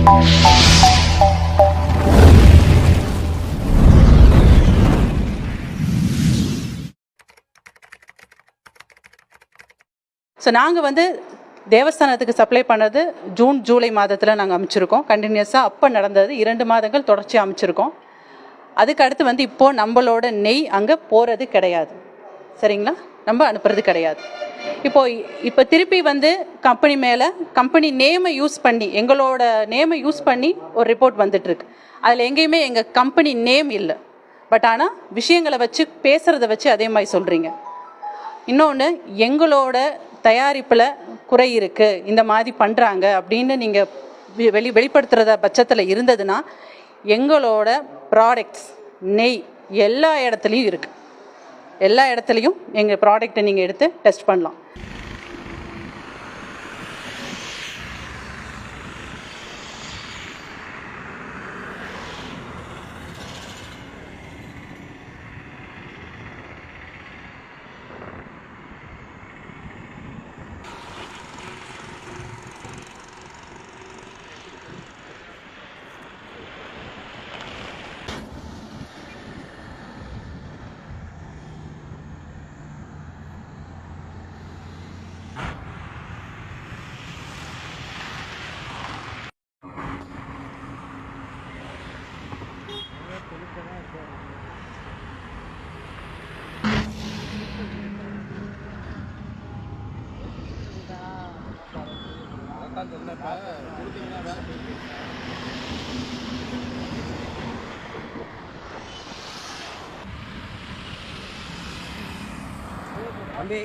So நாங்கள் வந்து தேவஸ்தானத்துக்கு supply பண்ணது ஜூன் ஜூலை மாதத்தில் நாங்கள் அமைச்சிருக்கோம். கண்டினியூஸாக அப்போ நடந்தது 2 மாதங்கள் தொடர்ச்சியாக அமைச்சிருக்கோம். அதுக்கு அடுத்து வந்து இப்போது நம்மளோட நெய் அங்கே போகிறது கிடையாது. சரிங்களா? நம்ம அனுப்புறது கிடையாது. இப்போ திருப்பி வந்து கம்பெனி மேலே கம்பெனி நேமை யூஸ் பண்ணி, எங்களோட நேமை யூஸ் பண்ணி ஒரு ரிப்போர்ட் வந்துட்டுருக்கு. அதில் எங்கேயுமே எங்கள் கம்பெனி நேம் இல்லை. பட் ஆனால் விஷயங்களை வச்சு பேசுகிறத வச்சு அதே மாதிரி சொல்கிறீங்க. இன்னொன்று, எங்களோட தயாரிப்பில் குறை இருக்குது, இந்த மாதிரி பண்ணுறாங்க அப்படின்னு நீங்கள் வெளிப்படுத்துகிறத பட்சத்தில் இருந்ததுன்னா, எங்களோட ப்ராடக்ட்ஸ் நெய் எல்லா இடத்துலையும் இருக்குது. எல்லா இடத்துலையும் எங்கள் ப்ராடக்டை நீங்கள் எடுத்து டெஸ்ட் பண்ணலாம். தம்பி